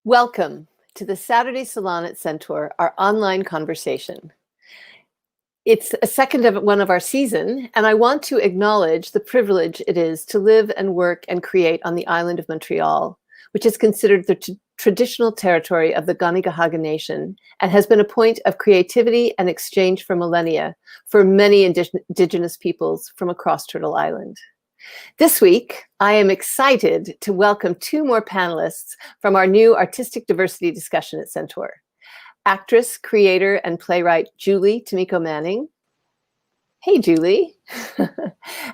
Welcome to the Saturday Salon at Centaur, our online conversation. It's a second of one of our season, and I want to acknowledge the privilege it is to live and work and create on the island of Montreal, which is considered the traditional territory of the Kanien'kehá:ka Nation and has been a point of creativity and exchange for millennia for many Indigenous peoples from across Turtle Island. This week, I am excited to welcome two more panelists from our new artistic diversity discussion at Centaur. Actress, creator, and playwright Julie Tamiko Manning. Hey, Julie.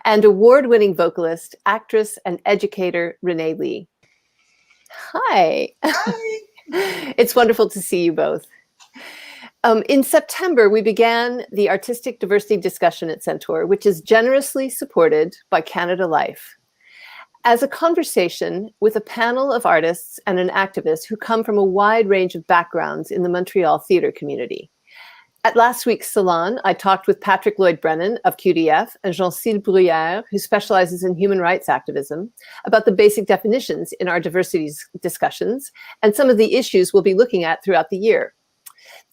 And award-winning vocalist, actress, and educator Ranee Lee. Hi. Hi. It's wonderful to see you both. In September, we began the Artistic Diversity Discussion at Centaur, which is generously supported by Canada Life, as a conversation with a panel of artists and an activist who come from a wide range of backgrounds in the Montreal theatre community. At last week's Salon, I talked with Patrick Lloyd-Brennan of QDF and Jean-Cyle Bruyère, who specializes in human rights activism, about the basic definitions in our diversity discussions and some of the issues we'll be looking at throughout the year.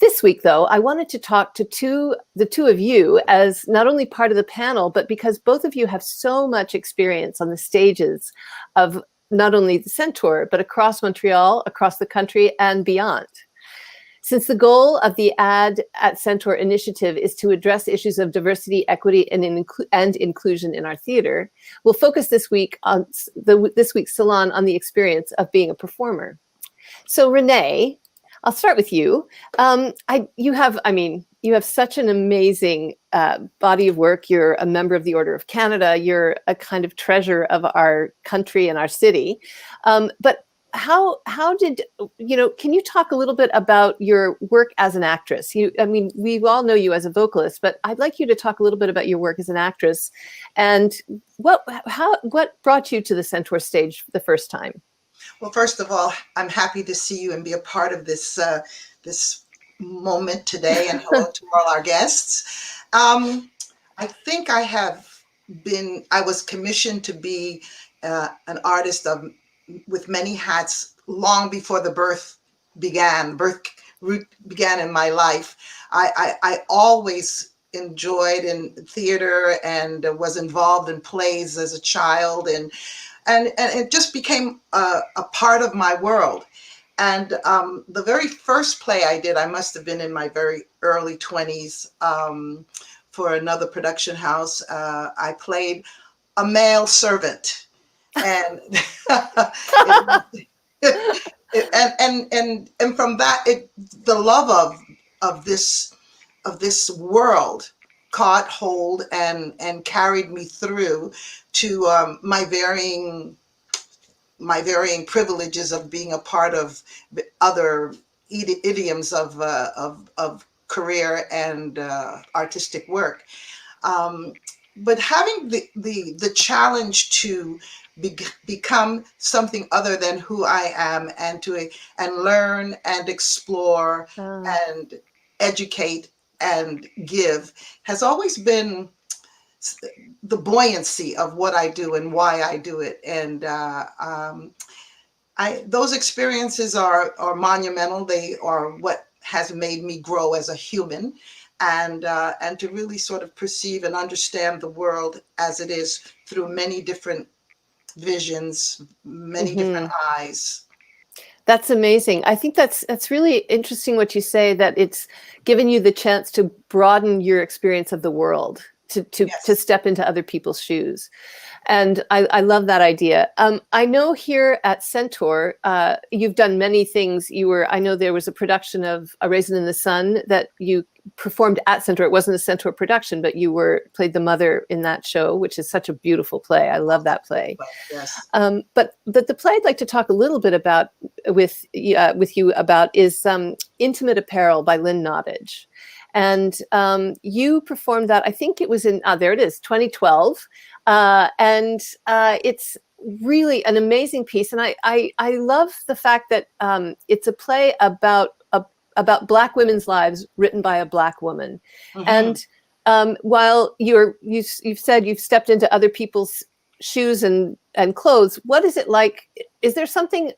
This week, though, I wanted to talk to the two of you as not only part of the panel, but because both of you have so much experience on the stages of not only the Centaur, but across Montreal, across the country, and beyond. Since the goal of the Ad at Centaur initiative is to address issues of diversity, equity, and inclusion in our theater, we'll focus this week on this week's Salon on the experience of being a performer. So, Ranee, I'll start with you. You have such an amazing body of work. You're a member of the Order of Canada. You're a kind of treasure of our country and our city. But how did, can you talk a little bit about your work as an actress? We all know you as a vocalist, but I'd like you to talk a little bit about your work as an actress and what brought you to the Centaur stage the first time? Well, first of all, I'm happy to see you and be a part of this this moment today, and hello to all our guests. I think I was commissioned to be an artist with many hats long before the birth root began in my life. I always enjoyed in theater and was involved in plays as a child, and it just became a part of my world. And the very first play I did, I must have been in my very early 20s for another production house. I played a male servant, and and from that, the love of this world caught hold and carried me through to my varying privileges of being a part of other idioms of career and artistic work. But having the challenge to become something other than who I am, and learn and explore and educate and give has always been the buoyancy of what I do and why I do it. And those experiences are monumental. They are what has made me grow as a human, and to really sort of perceive and understand the world as it is through many different visions, many different eyes. That's amazing. I think that's really interesting what you say, that it's given you the chance to broaden your experience of the world, to step into other people's shoes. And I love that idea. I know here at Centaur, you've done many things. I know there was a production of A Raisin in the Sun that you performed at Centaur. It wasn't a Centaur production, but you played the mother in that show, which is such a beautiful play. I love that play. Yes. But the play I'd like to talk a little bit about with you about is Intimate Apparel by Lynn Nottage. And you performed that, I think it was in, there it is, 2012. And it's really an amazing piece. And I love the fact that it's a play about Black women's lives written by a Black woman. And while you've said you've stepped into other people's shoes and clothes, what is it like? Is there something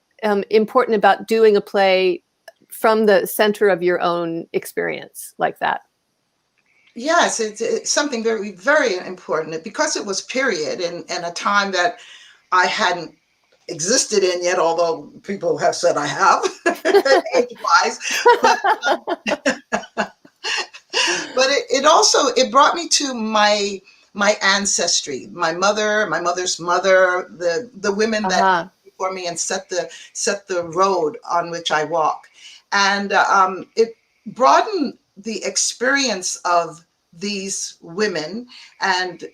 important about doing a play from the center of your own experience like that? Yes, it's something very, very important because it was period and a time that I hadn't existed in yet, although people have said I have, age-wise. But, but it also, it brought me to my ancestry, my mother's mother, the women that came before me and set the road on which I walk. And it broadened the experience of these women and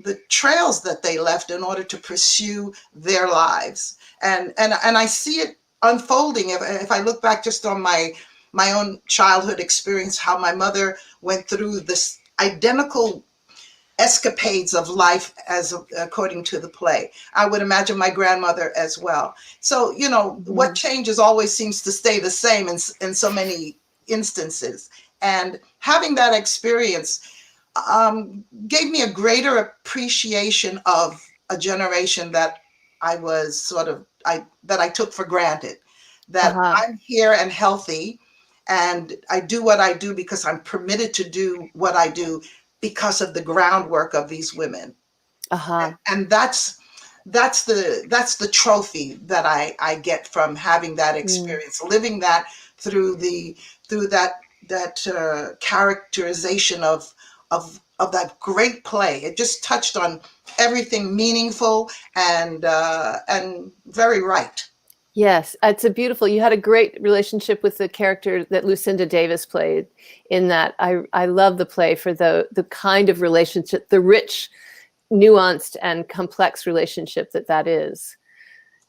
the trails that they left in order to pursue their lives. And I see it unfolding. If I look back just on my own childhood experience, how my mother went through this identical escapades of life as according to the play. I would imagine my grandmother as well. So, you know, what changes always seems to stay the same in so many instances. And having that experience gave me a greater appreciation of a generation that I was that I took for granted, that I'm here and healthy, and I do what I do because I'm permitted to do what I do because of the groundwork of these women. And that's the trophy that I get from having that experience, living that through that characterization of that great play. It just touched on everything meaningful and very right. Yes, it's a beautiful. You had a great relationship with the character that Lucinda Davis played in that. I love the play for the kind of relationship, the rich, nuanced, and complex relationship that is.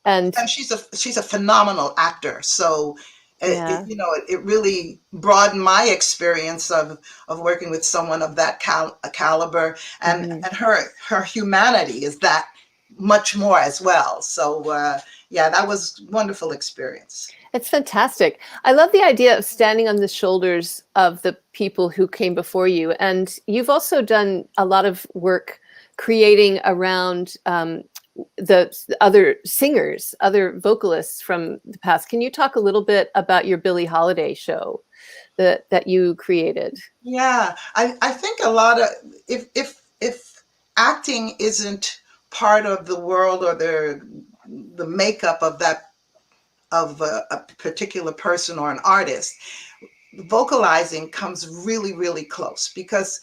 And she's a phenomenal actor. So it really broadened my experience of working with someone of that caliber, and her humanity is that much more as well. So that was a wonderful experience. It's fantastic. I love the idea of standing on the shoulders of the people who came before you. And you've also done a lot of work creating around the other singers, other vocalists from the past. Can you talk a little bit about your Billie Holiday show that you created? Yeah, I think a lot of, if acting isn't part of the world or the makeup of a particular person or an artist, vocalizing comes really, really close, because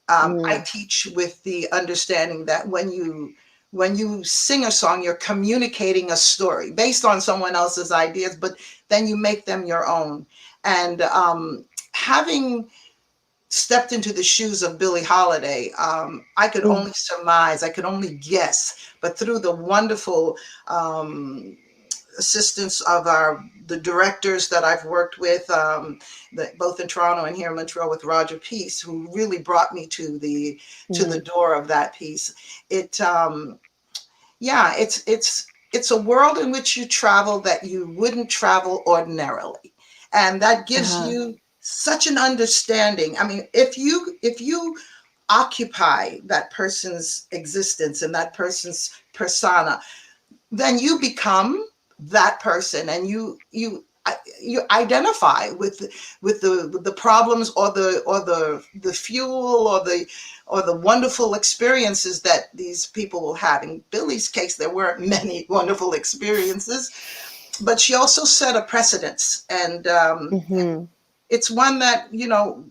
I teach with the understanding that when you sing a song, you're communicating a story based on someone else's ideas, but then you make them your own. And having stepped into the shoes of Billie Holiday, I could only surmise, I could only guess, but through the wonderful assistance of the directors that I've worked with, both in Toronto and here in Montreal with Roger Peace, who really brought me to the door of that piece. It's a world in which you travel that you wouldn't travel ordinarily, and that gives you such an understanding. I mean, if you occupy that person's existence and that person's persona, then you become that person, and you identify with the problems or the fuel or the wonderful experiences that these people will have. In Billie's case, there weren't many wonderful experiences, but she also set a precedence, and it's one that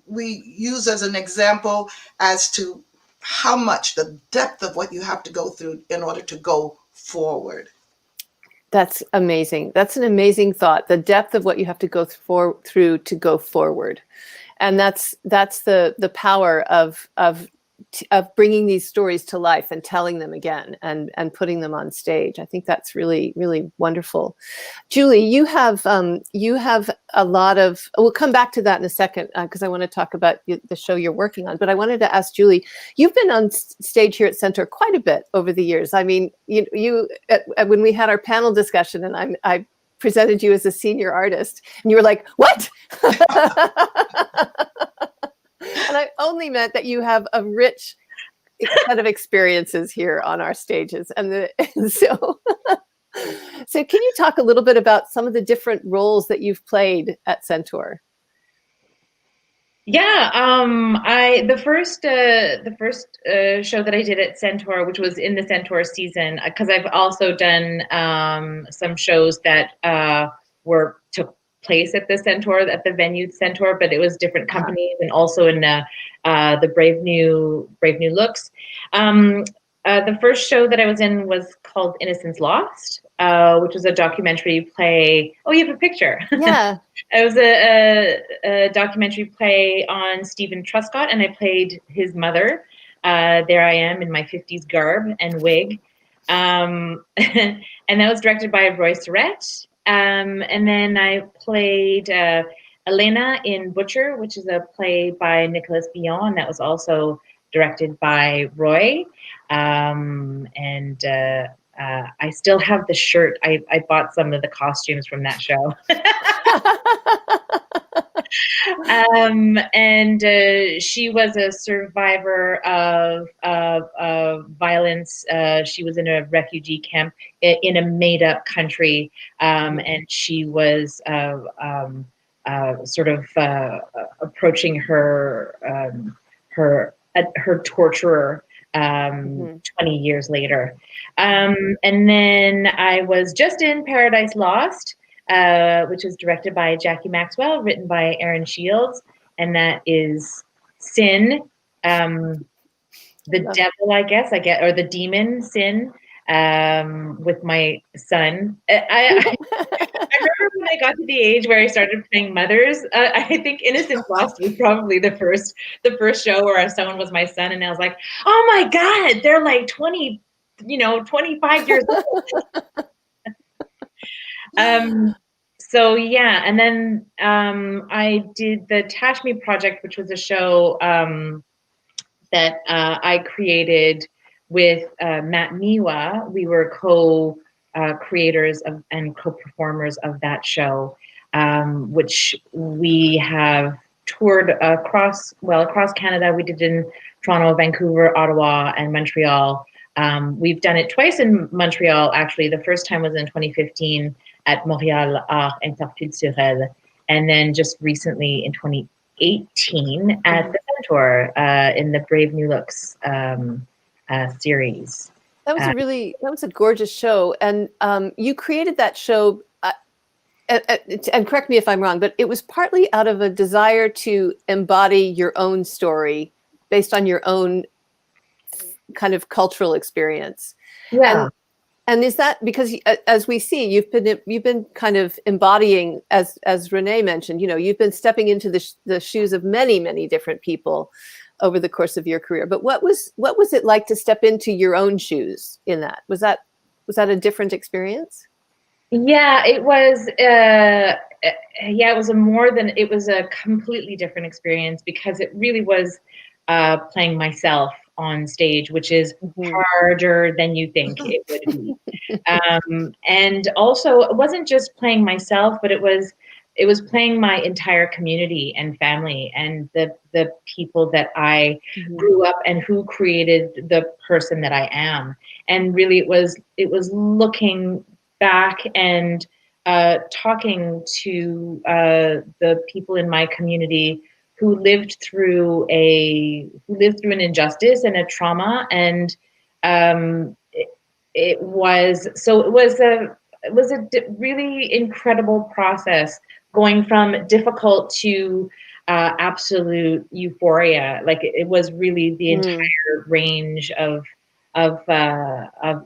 we use as an example as to how much, the depth of what you have to go through in order to go forward. That's amazing. That's an amazing thought. The depth of what you have to go through to go forward, and that's the power of bringing these stories to life and telling them again and putting them on stage. I think that's really, really wonderful. Julie, you have a lot of. We'll come back to that in a second because I want to talk about the show you're working on. But I wanted to ask Julie, you've been on stage here at Centaur quite a bit over the years. I mean, you when we had our panel discussion, and I presented you as a senior artist, and you were like, "What?" And I only meant that you have a rich set of experiences here on our stages, and So can you talk a little bit about some of the different roles that you've played at Centaur? Yeah, the first show that I did at Centaur, which was in the Centaur season, because I've also done some shows that were took place at the Centaur, at the venue Centaur, but it was different companies, and also in the Brave New Looks. The first show that I was in was called Innocence Lost, which was a documentary play. Oh, you have a picture. Yeah. It was a documentary play on Stephen Truscott, and I played his mother. There I am in my 50s garb and wig. And that was directed by Roy Surrett. And then I played Elena in Butcher, which is a play by Nicolas Billon, and that was also directed by Roy. I still have the shirt. I bought some of the costumes from that show. She was a survivor of violence. She was in a refugee camp in a made-up country, and she was sort of approaching her torturer 20 years later. And then I was just in Paradise Lost, which was directed by Jackie Maxwell, written by Aaron Shields, and that is Sin, the devil, I guess, or the demon, Sin, with my son. I remember when I got to the age where I started playing mothers. I think Innocence Lost was probably the first show where someone was my son, and I was like, oh my God, they're like 25 years old. So yeah, and then I did the Tash Me Project, which was a show that I created with Matt Miwa. We were co-creators and co-performers of that show, which we have toured across Canada. We did in Toronto, Vancouver, Ottawa, and Montreal. We've done it twice in Montreal, actually. The first time was in 2015 at Montreal Art Interculturel, and then just recently in 2018 at the Centaur in the Brave New Looks series. That was a gorgeous show, and you created that show. And correct me if I'm wrong, but it was partly out of a desire to embody your own story based on your own kind of cultural experience. Yeah. And is that because, as we see, you've been kind of embodying, as Ranee mentioned, you've been stepping into the shoes of many, many different people over the course of your career. But what was it like to step into your own shoes in that? Was that a different experience? Yeah, it was. It was a completely different experience, because it really was playing myself on stage, which is harder than you think it would be. And also, it wasn't just playing myself, but it was playing my entire community and family and the people that I grew up and who created the person that I am. And really, it was looking back and talking to the people in my community who lived through an injustice and a trauma, and it was a really incredible process, going from difficult to absolute euphoria. Like, it was really the entire range of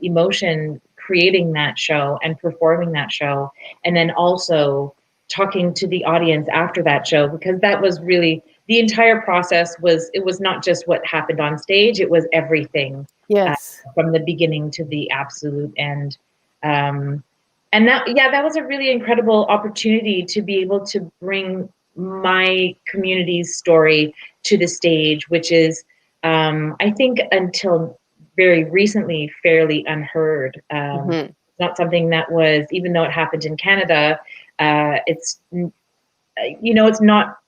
emotion, creating that show and performing that show, and then also talking to the audience after that show, because that was really the entire process. It was not just what happened on stage, it was everything. Yes. From the beginning to the absolute end. And that was a really incredible opportunity to be able to bring my community's story to the stage, which is, I think, until very recently, fairly unheard. Not something that was, even though it happened in Canada, it's not,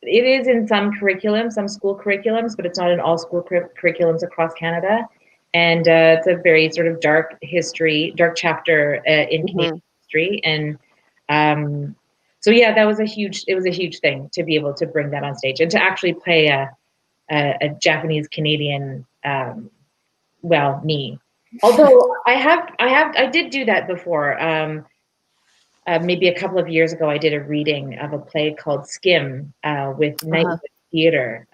it is in some curriculums, some school curriculums, but it's not in all school curriculums across Canada. And it's a very sort of dark chapter in Canadian history. And so yeah, it was a huge thing to be able to bring that on stage and to actually play a Japanese Canadian, me. Although I did do that before. Maybe a couple of years ago, I did a reading of a play called Skim with Nottage Theatre.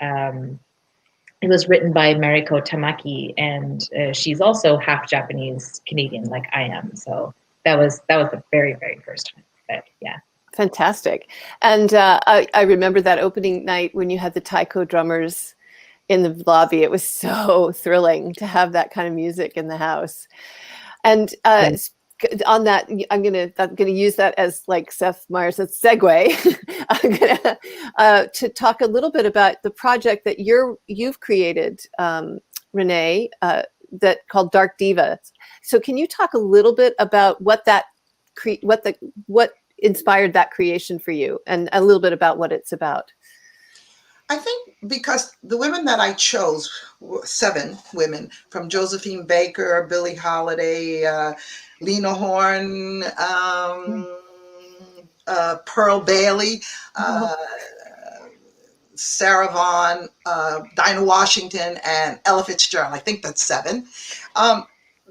It was written by Mariko Tamaki, and she's also half Japanese Canadian, like I am. So that was the very, very first time. But yeah. Fantastic. And I remember that opening night when you had the taiko drummers in the lobby. It was so thrilling to have that kind of music in the house. And on that, I'm gonna use that as, like Seth Meyers said, segue. I'm gonna to talk a little bit about the project that you've created, Ranee, that called Dark Diva. So can you talk a little bit about what inspired that creation for you, and a little bit about what it's about? I think because the women that I chose were 7 women, from Josephine Baker, Billie Holiday, Lena Horne, Pearl Bailey, Sarah Vaughan, Dinah Washington, and Ella Fitzgerald. I think that's 7.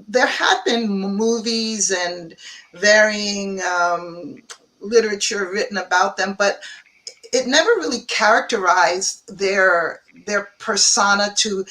There had been movies and varying literature written about them, but it never really characterized their persona to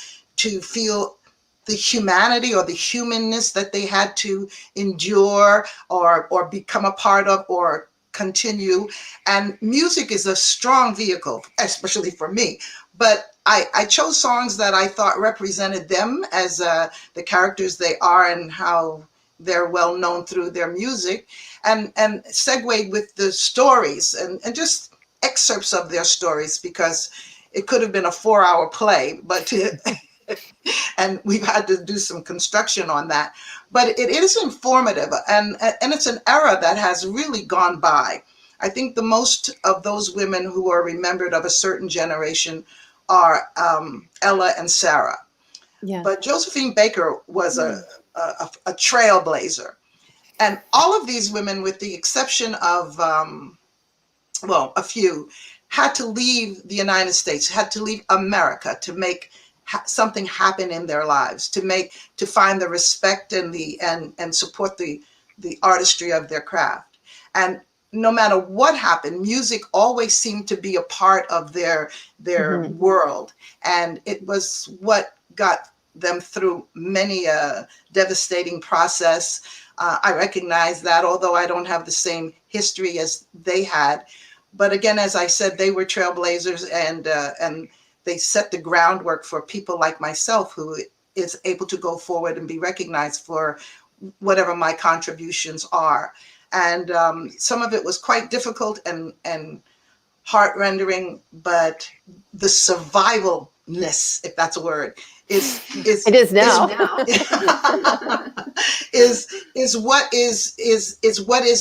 feel the humanity or the humanness that they had to endure or become a part of or continue. And music is a strong vehicle, especially for me. But I chose songs that I thought represented them as the characters they are and how they're well known through their music, and segued with the stories and just excerpts of their stories, because it could have been a 4-hour play, but and we've had to do some construction on that. But it is informative, and it's an era that has really gone by. I think the most of those women who are remembered of a certain generation are Ella and Sarah. Yeah. But Josephine Baker was a trailblazer. And all of these women, with the exception of, a few, had to leave the United States, had to leave America to make something happen in their lives, to find the respect and support the artistry of their craft. And no matter what happened, music always seemed to be a part of their world. And it was what got them through many a devastating process. I recognize that, although I don't have the same history as they had. But again, as I said, they were trailblazers, and they set the groundwork for people like myself, who is able to go forward and be recognized for whatever my contributions are. And some of it was quite difficult and heart-rendering, but the survivalness, if that's a word, is it is now. is what is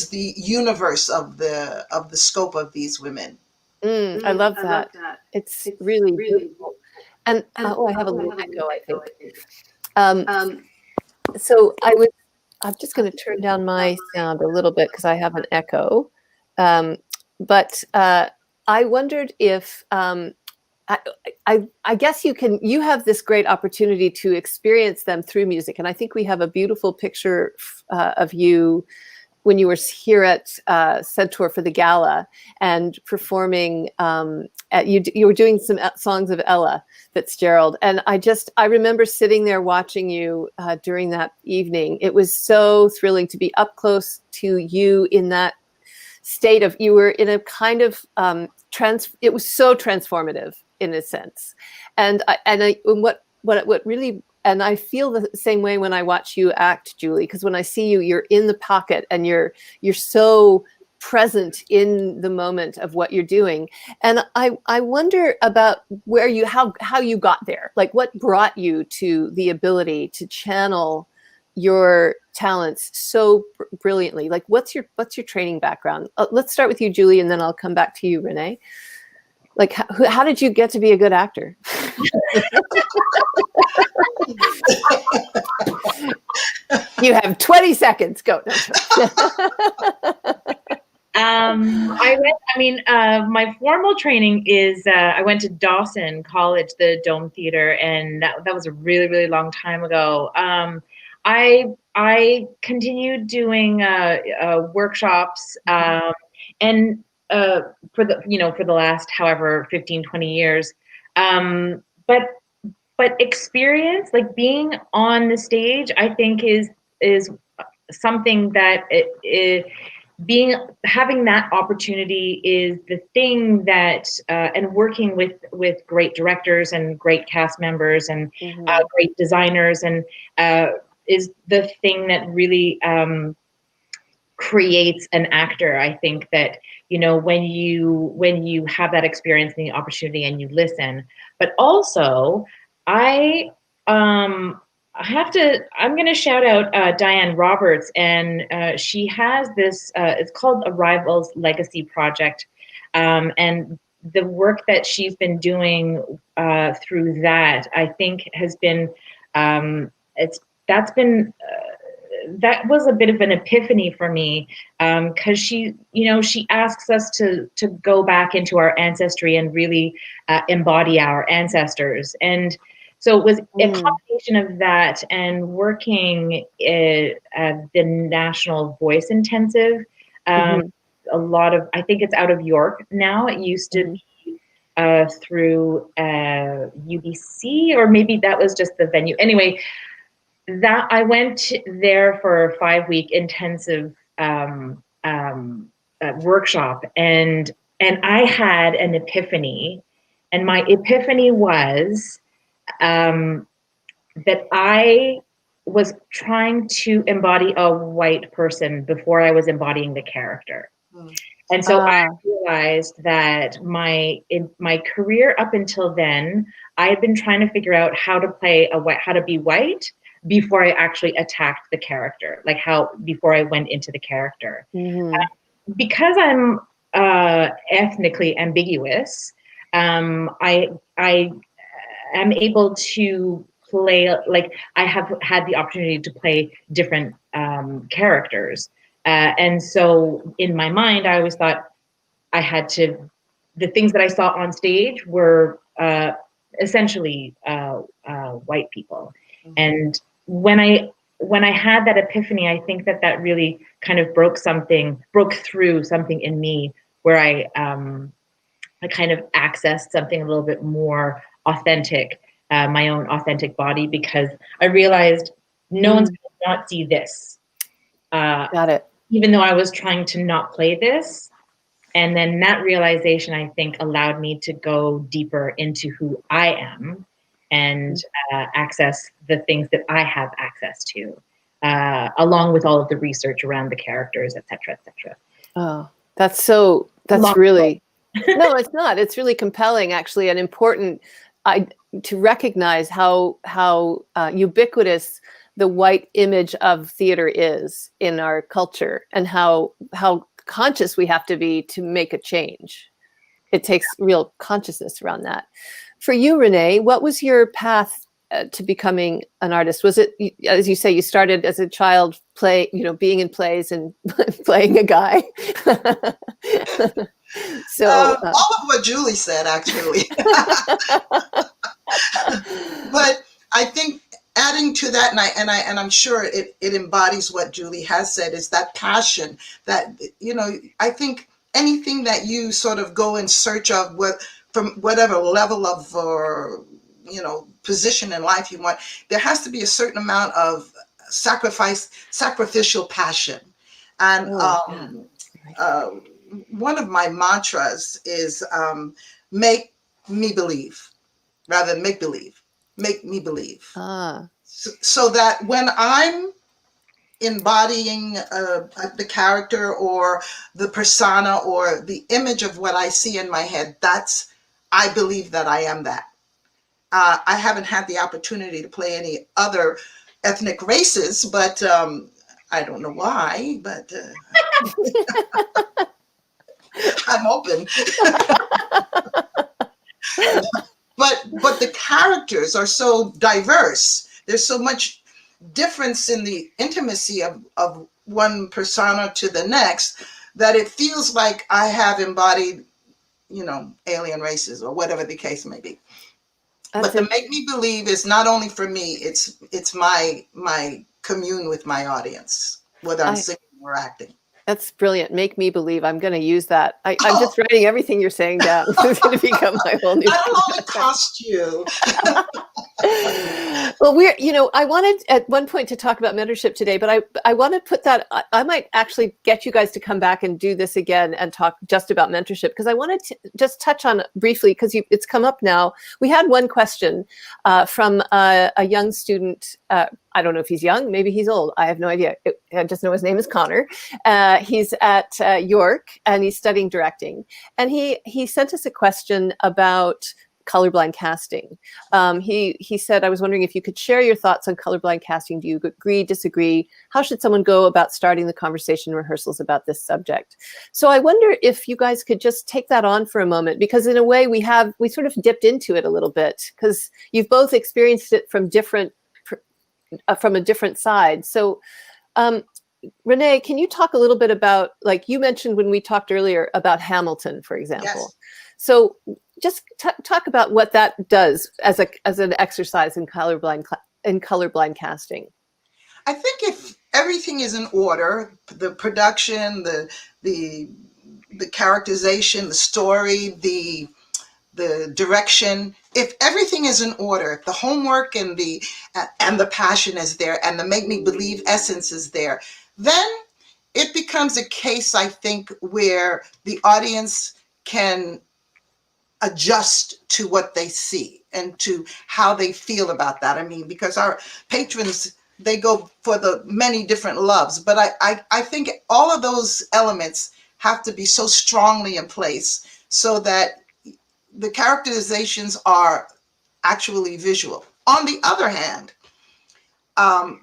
the universe of the scope of these women. I love that. It's really beautiful. And I have a little echo, I think. So I'm just going to turn down my sound a little bit because I have an echo. But I wondered if I guess you have this great opportunity to experience them through music. And I think we have a beautiful picture of you when you were here at Centaur for the gala and performing. You were doing some songs of Ella Fitzgerald. And I remember sitting there watching you during that evening. It was so thrilling to be up close to you in that state of, you were in a kind of, it was so transformative in a sense. And what really, and I feel the same way when I watch you act, Julie, because when I see you, you're in the pocket and you're so present in the moment of what you're doing. And I wonder about how you got there, like what brought you to the ability to channel your talents so brilliantly. Like what's your training background? Let's start with you, Julie, and then I'll come back to you, Ranee. Like, how did you get to be a good actor? You have 20 seconds. Go. My formal training is I went to Dawson College, the Dome Theater, and that was a really, really long time ago. I continued doing workshops and for the last however 15, 20 years. But experience, like being on the stage, I think is something that having that opportunity is the thing that and working with great directors and great cast members and great designers and is the thing that really creates an actor. I think that when you have that experience and the opportunity and you listen, but also I'm going to shout out Diane Roberts, and she has this, it's called A Rival's Legacy Project. And the work that she's been doing through that, I think has been, that was a bit of an epiphany for me, because she asks us to go back into our ancestry and really embody our ancestors. And so it was a combination of that and working at the National Voice Intensive. A lot of, I think it's out of York now. It used to be through UBC, or maybe that was just the venue. Anyway, that I went there for a 5-week intensive workshop, and I had an epiphany, and my epiphany was that I was trying to embody a white person before I was embodying the character. And so I realized that in my career up until then, I had been trying to figure out how to be white before I actually attacked the character, before I went into the character. Because I'm ethnically ambiguous, I am able to play, I have had the opportunity to play different characters. And so in my mind, I always thought the things that I saw on stage were essentially white people. And when I had that epiphany, I think that really kind of broke through something in me, where I kind of accessed something a little bit more authentic, my own authentic body, because I realized no one's going to not see this. Got it. Even though I was trying to not play this. And then that realization, I think, allowed me to go deeper into who I am and access the things that I have access to, along with all of the research around the characters, et cetera, et cetera. Oh, that's really, no, it's not. It's really compelling, actually, and important to recognize how ubiquitous the white image of theater is in our culture, and how conscious we have to be to make a change. It takes real consciousness around that. For you, Ranee, what was your path to becoming an artist? Was it, as you say, you started as a child being in plays and playing a guy? So all of what Julie said, actually. But I think adding to that, and I'm sure it embodies what Julie has said, is that passion that, I think anything that you sort of go in search of, from whatever level of, or, position in life you want, there has to be a certain amount of sacrificial passion. And one of my mantras is make me believe, rather than make believe. Make me believe. So that when I'm embodying the character or the persona or the image of what I see in my head, I believe that I am that. I haven't had the opportunity to play any other ethnic races, but I don't know why, but I'm open. But the characters are so diverse. There's so much difference in the intimacy of one persona to the next, that it feels like I have embodied, you know, alien races or whatever the case may be. But the make me believe is not only for me, it's my commune with my audience, whether I'm singing or acting. That's brilliant. Make me believe. I'm going to use that. I'm just writing everything you're saying down. It's going to become my whole new. How long it cost you? Well, I wanted at one point to talk about mentorship today, but I want to put that, I might actually get you guys to come back and do this again and talk just about mentorship, because I wanted to just touch on it briefly, because it's come up now. We had one question from a young student. I don't know if he's young, maybe he's old. I have no idea. I just know his name is Connor. He's at York and he's studying directing. And he sent us a question about colorblind casting. He said, I was wondering if you could share your thoughts on colorblind casting. Do you agree, disagree? How should someone go about starting the conversation rehearsals about this subject? So I wonder if you guys could just take that on for a moment, because in a way we sort of dipped into it a little bit, because you've both experienced it from a different side. So Ranee, can you talk a little bit about, like you mentioned when we talked earlier about Hamilton, for example. Yes. So just talk about what that does as an exercise in colorblind casting. I think if everything is in order, the production, the characterization, the story, the direction, if everything is in order, if the homework and the passion is there and the make me believe essence is there, then it becomes a case, I think, where the audience can adjust to what they see and to how they feel about that. I mean, because our patrons, they go for the many different loves, but I think all of those elements have to be so strongly in place so that the characterizations are actually visual. On the other hand,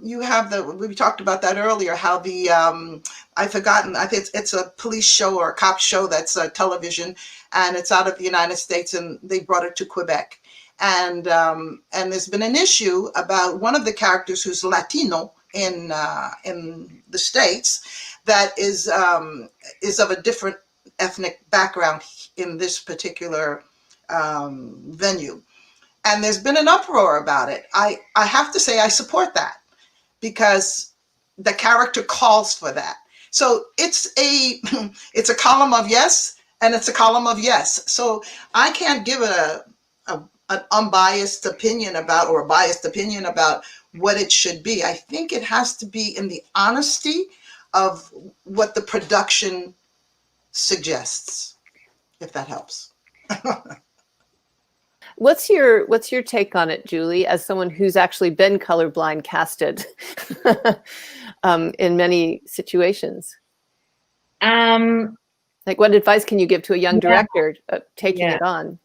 you have we talked about that earlier, how I think it's a police show or a cop show that's television, and it's out of the United States, and they brought it to Quebec. And there's been an issue about one of the characters who's Latino in the States that is of a different ethnic background in this particular venue. And there's been an uproar about it. I have to say I support that, because the character calls for that. So it's a column of yes, and it's a column of yes. So I can't give an unbiased opinion about, or a biased opinion about what it should be. I think it has to be in the honesty of what the production suggests, if that helps. What's your take on it, Julie, as someone who's actually been colorblind casted in many situations? Like, what advice can you give to a young director taking it on?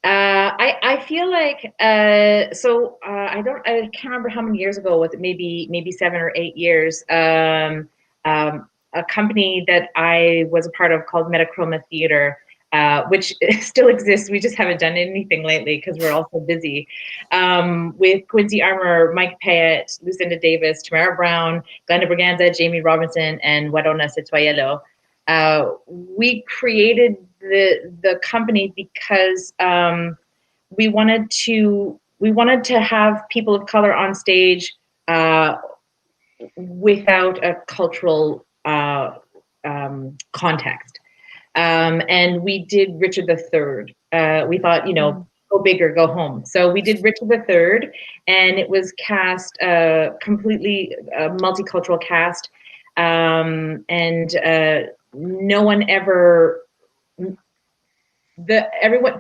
I feel like I can't remember how many years ago was it, maybe 7 or 8 years. A company that I was a part of called Metachroma Theatre, which still exists. We just haven't done anything lately because we're all so busy. With Quincy Armour, Mike Payette, Lucinda Davis, Tamara Brown, Glenda Braganza, Jamie Robinson, and Wadona Setuayelo. We created the company because we wanted to have people of color on stage without a cultural context. And we did Richard III. We thought, go big or go home. So we did Richard III, and it was cast completely multicultural cast, and no one ever.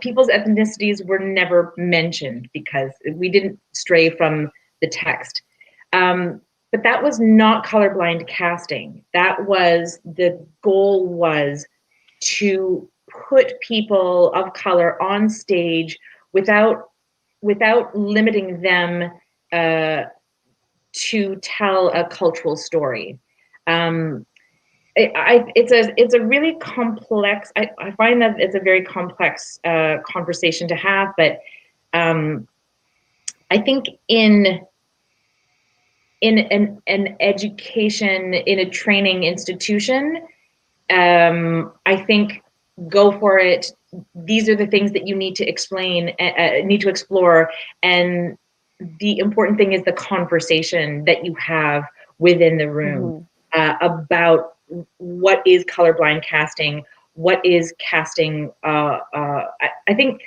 People's ethnicities were never mentioned because we didn't stray from the text. But that was not colorblind casting. That was, the goal was to put people of color on stage without limiting them to tell a cultural story. It's a really complex. I find that it's a very complex conversation to have, but I think in an education, in a training institution, I think go for it. These are the things that you need to explain, need to explore. And the important thing is the conversation that you have within the room about what is colorblind casting, what is casting. I think,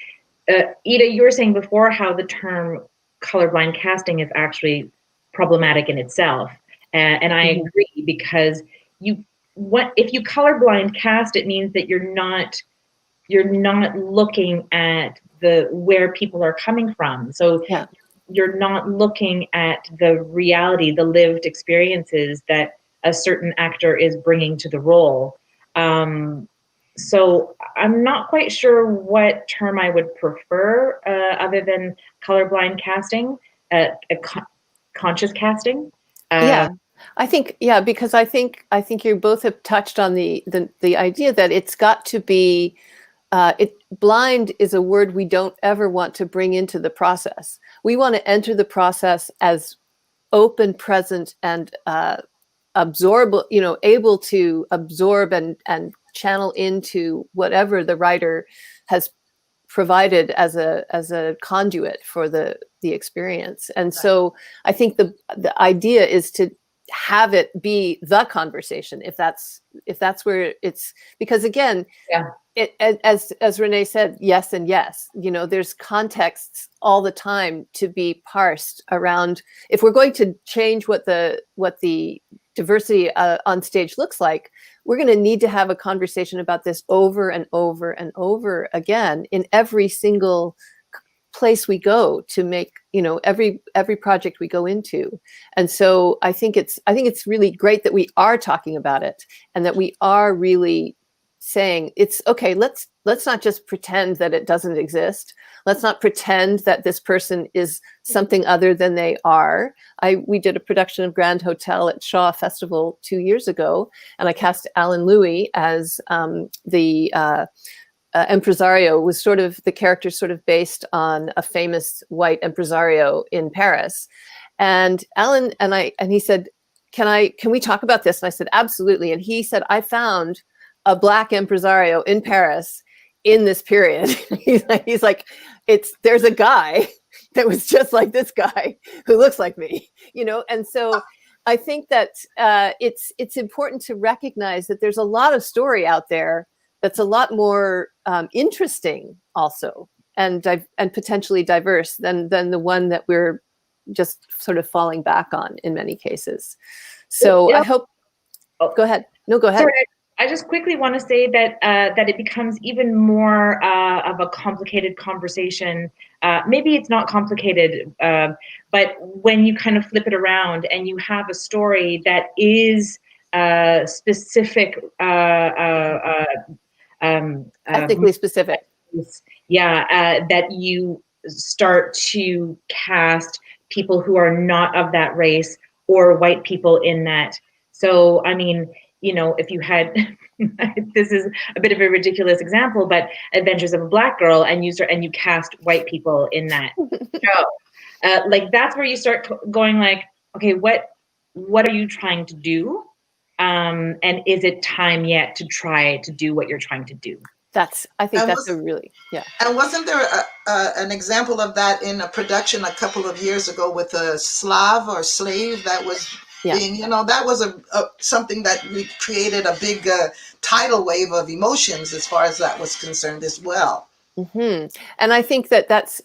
Eda, you were saying before how the term colorblind casting is actually problematic in itself. And I agree, because if you colorblind cast, it means that you're not looking at where people are coming from. So you're not looking at the reality, the lived experiences that a certain actor is bringing to the role. So I'm not quite sure what term I would prefer other than colorblind casting, conscious casting. I think, because I think you both have touched on the idea that it's got to be, blind is a word we don't ever want to bring into the process. We want to enter the process as open, present, and able to absorb and channel into whatever the writer has provided as a conduit for the experience. And so I think the idea is to have it be the conversation, if that's where it's, because again, it, as Ranee said, yes and yes, there's contexts all the time to be parsed around. If we're going to change what the diversity on stage looks like, we're going to need to have a conversation about this over and over and over again in every single place we go to make, every project we go into. And so I think it's really great that we are talking about it, and that we are really saying it's okay. Let's not just pretend that it doesn't exist. Let's not pretend that this person is something other than they are. We did a production of Grand Hotel at Shaw Festival 2 years ago, and I cast Alan Louis as the impresario. Was sort of the character sort of based on a famous white impresario in Paris. And Alan and he said, can we talk about this? And I said, absolutely. And he said, I found a Black impresario in Paris in this period. He's like, there's a guy that was just like this guy who looks like me, And so I think that it's important to recognize that there's a lot of story out there that's a lot more interesting also, and potentially diverse than the one that we're just sort of falling back on in many cases. So I hope. Go ahead. No, go ahead. Sorry, I just quickly want to say that that it becomes even more of a complicated conversation. Maybe it's not complicated, but when you kind of flip it around and you have a story that is specific, ethnically specific. That you start to cast people who are not of that race or white people in that. So, I mean, if you had, this is a bit of a ridiculous example, but Adventures of a Black Girl, and you cast white people in that show, like that's where you start going like, okay, what are you trying to do? And is it time yet to try to do what you're trying to do? I think that's a really, And wasn't there an example of that in a production a couple of years ago with a Slav or slave that was being, that was something that created a big tidal wave of emotions as far as that was concerned as well. Mm-hmm. And I think that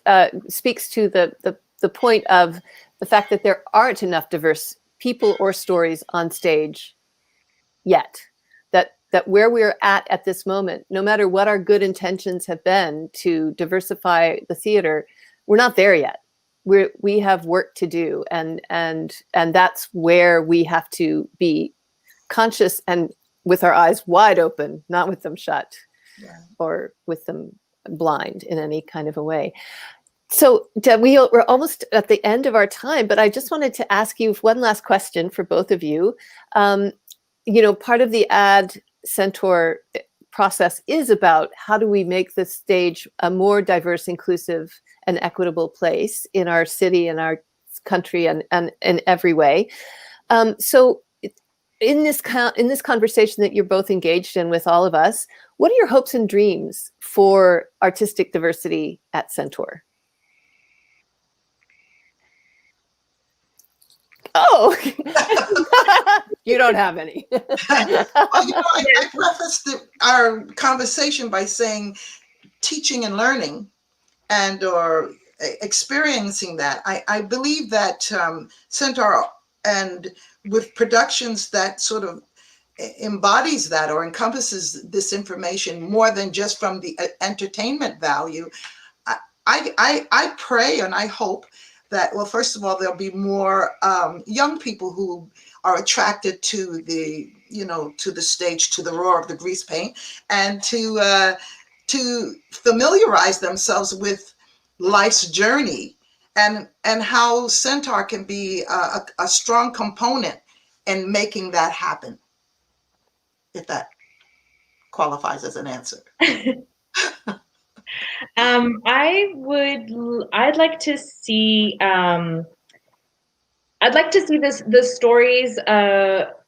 speaks to the point of the fact that there aren't enough diverse people or stories on stage yet. That where we're at this moment, no matter what our good intentions have been to diversify the theater, we're not there yet. We have work to do, and that's where we have to be conscious and with our eyes wide open, not with them shut, or with them blind in any kind of a way. So we're almost at the end of our time, but I just wanted to ask you one last question for both of you. Part of the Centaur process is about how do we make the stage a more diverse, inclusive, and equitable place in our city and our country and in every way. So in this conversation that you're both engaged in with all of us, what are your hopes and dreams for artistic diversity at Centaur? Oh, you don't have any. Well, I prefaced our conversation by saying teaching and learning or experiencing that. I believe that Centaur, and with productions that sort of embodies that or encompasses this information more than just from the entertainment value, I pray and I hope that, well, first of all, there'll be more young people who are attracted to the, to the stage, to the roar of the grease paint, and to familiarize themselves with life's journey and how Centaur can be a strong component in making that happen, if that qualifies as an answer. I'd like to see the stories,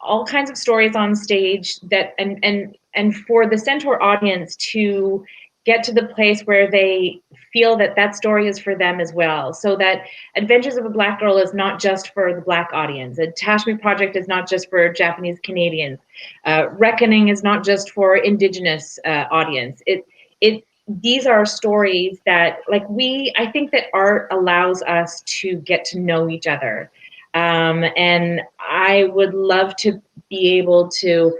all kinds of stories on stage that and for the Centaur audience to get to the place where they feel that that story is for them as well. So that Adventures of a Black Girl is not just for the Black audience. The Tashmi Project is not just for Japanese Canadians. Reckoning is not just for Indigenous audience. These are stories that, I think that art allows us to get to know each other. And I would love to be able to,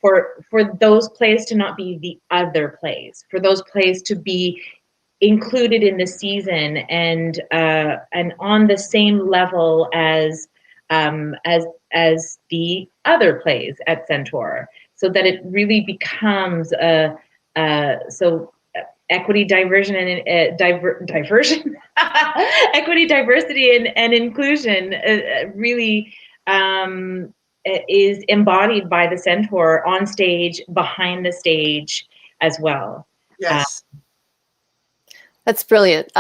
for those plays to not be the other plays, for those plays to be included in the season and on the same level as the other plays at Centaur, so that it really becomes equity, diversion, and diversion, equity, diversity, and inclusion really is embodied by the Centaur on stage, behind the stage as well. Yes. That's brilliant.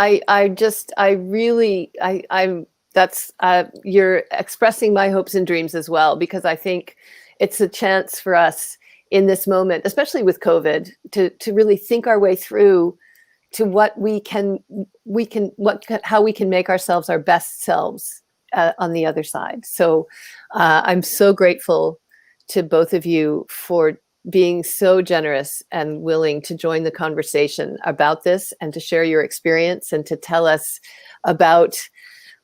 You're expressing my hopes and dreams as well, because I think it's a chance for us in this moment, especially with COVID, to really think our way through to how we can make ourselves our best selves on the other side. So I'm so grateful to both of you for being so generous and willing to join the conversation about this and to share your experience and to tell us about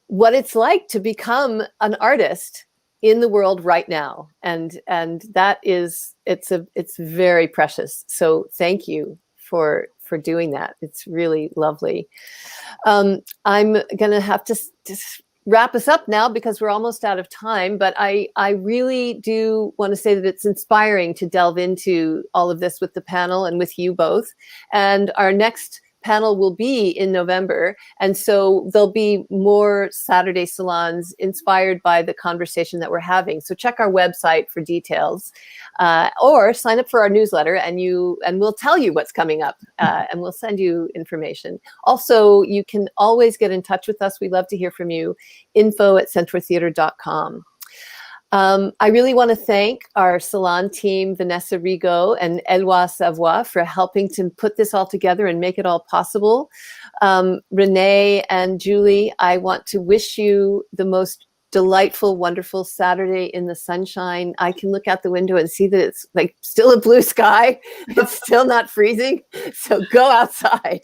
what it's like to become an artist in the world right now. And that is, it's very precious. So thank you for doing that. It's really lovely. I'm going to have to wrap us up now because we're almost out of time, but I really do want to say that it's inspiring to delve into all of this with the panel and with you both. And our next panel will be in November. And so there'll be more Saturday salons inspired by the conversation that we're having. So check our website for details, or sign up for our newsletter and we'll tell you what's coming up, and we'll send you information. Also, you can always get in touch with us. We love to hear from you. info@centaurtheatre.com. I really want to thank our salon team, Vanessa Rigaud and Eloi Savoie, for helping to put this all together and make it all possible. Ranee and Julie, I want to wish you the most delightful, wonderful Saturday in the sunshine. I can look out the window and see that it's like still a blue sky. It's still not freezing. So go outside.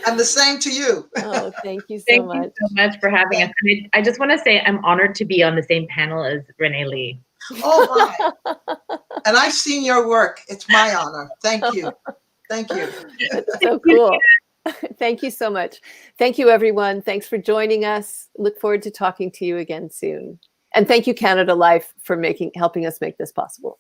And the same to you. Oh, thank you so Thank much. you so much for having us. I just want to say I'm honored to be on the same panel as Ranee Lee. Oh my. And I've seen your work. It's my honor. Thank you. Thank you. That's so cool. Thank you so much. Thank you, everyone. Thanks for joining us. Look forward to talking to you again soon. And thank you, Canada Life, for helping us make this possible.